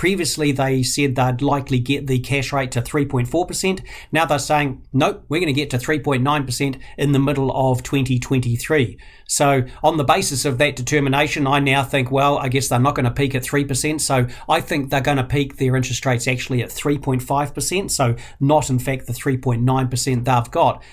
Previously, they said they'd likely get the cash rate to 3.4%. Now they're saying, nope, we're going to get to 3.9% in the middle of 2023. So on the basis of that determination, I now think, well, I guess they're not going to peak at 3%. So I think they're going to peak their interest rates actually at 3.5%. So not, in fact, the 3.9% they've got.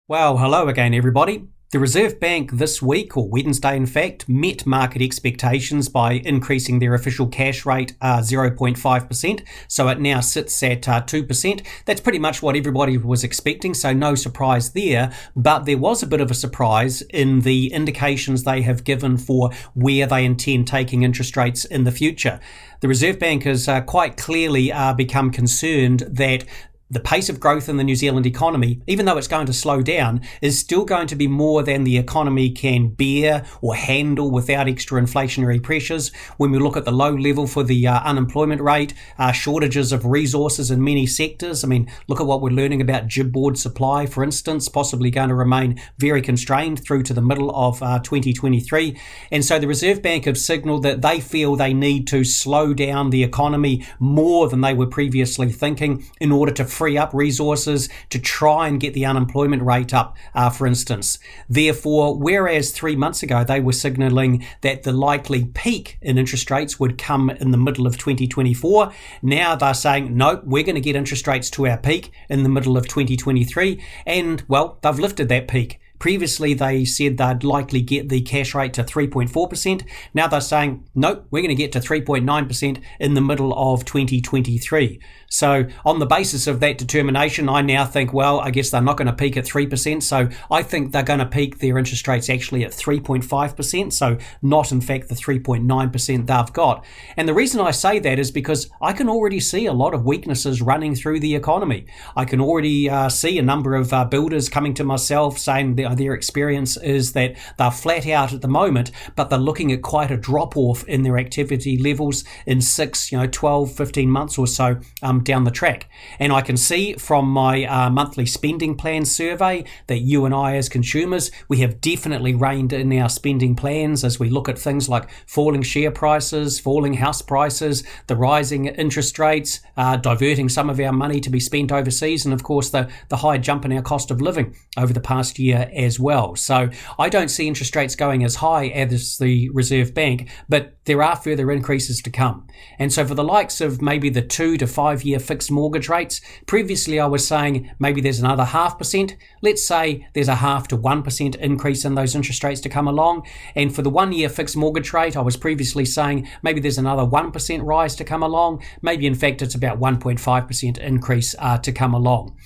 Well, hello again, everybody. The Reserve Bank this week, or Wednesday in fact, met market expectations by increasing their official cash rate 0.5%, so it now sits at 2%. That's pretty much what everybody was expecting, so no surprise there, but there was a bit of a surprise in the indications they have given for where they intend taking interest rates in the future. The Reserve Bank has quite clearly become concerned that the pace of growth in the New Zealand economy, even though it's going to slow down, is still going to be more than the economy can bear or handle without extra inflationary pressures. When we look at the low level for the unemployment rate, shortages of resources in many sectors. I mean, look at what we're learning about GBboard supply, for instance, possibly going to remain very constrained through to the middle of 2023. And so the Reserve Bank have signalled that they feel they need to slow down the economy more than they were previously thinking in order to free up resources to try and get the unemployment rate up, for instance. Therefore, whereas 3 months ago they were signalling that the likely peak in interest rates would come in the middle of 2024, now they're saying, nope, we're going to get interest rates to our peak in the middle of 2023. And, well, they've lifted that peak. Previously, they said they'd likely get the cash rate to 3.4%. Now they're saying, nope, we're going to get to 3.9% in the middle of 2023. So on the basis of that determination, I now think, well, I guess they're not going to peak at 3%. So I think they're going to peak their interest rates actually at 3.5%. So not, in fact, the 3.9% they've got. And the reason I say that is because I can already see a lot of weaknesses running through the economy. I can already see a number of builders coming to myself saying their experience is that they're flat out at the moment, but they're looking at quite a drop-off in their activity levels in 6, 12, 15 months or so down the track. And I can see from my monthly spending plan survey that you and I as consumers, we have definitely reined in our spending plans as we look at things like falling share prices, falling house prices, the rising interest rates, diverting some of our money to be spent overseas, and of course the high jump in our cost of living over the past year as well. So I don't see interest rates going as high as the Reserve Bank, but there are further increases to come. And so for the likes of maybe the 2 to 5 year fixed mortgage rates, previously I was saying maybe there's another 0.5%. Let's say there's a 0.5 to 1% increase in those interest rates to come along. And for the 1 year fixed mortgage rate, I was previously saying maybe there's another 1% rise to come along. Maybe in fact it's about 1.5% increase to come along.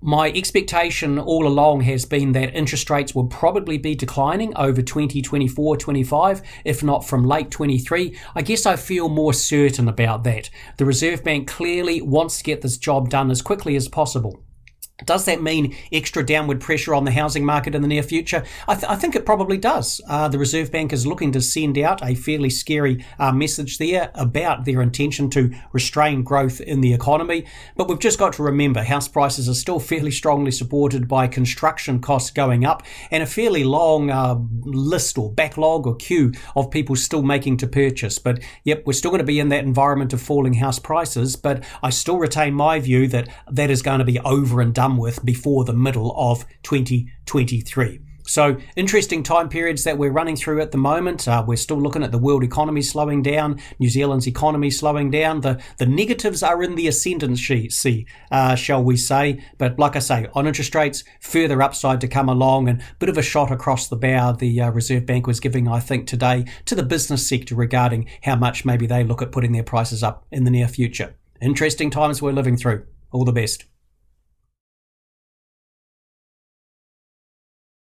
My expectation all along has been that interest rates will probably be declining over 2024-25, if not from late 23. I guess I feel more certain about that. The Reserve Bank clearly wants to get this job done as quickly as possible. Does that mean extra downward pressure on the housing market in the near future? I think it probably does. The Reserve Bank is looking to send out a fairly scary message there about their intention to restrain growth in the economy. But we've just got to remember house prices are still fairly strongly supported by construction costs going up and a fairly long list or backlog or queue of people still making to purchase. But yep, we're still going to be in that environment of falling house prices, but I still retain my view that that is going to be over and done with before the middle of 2023. So interesting time periods that we're running through at the moment. We're still looking at the world economy slowing down, New Zealand's economy slowing down. The negatives are in the ascendancy, shall we say. But like I say, on interest rates, further upside to come along, and a bit of a shot across the bow the Reserve Bank was giving, I think, today to the business sector regarding how much maybe they look at putting their prices up in the near future. Interesting times we're living through. All the best.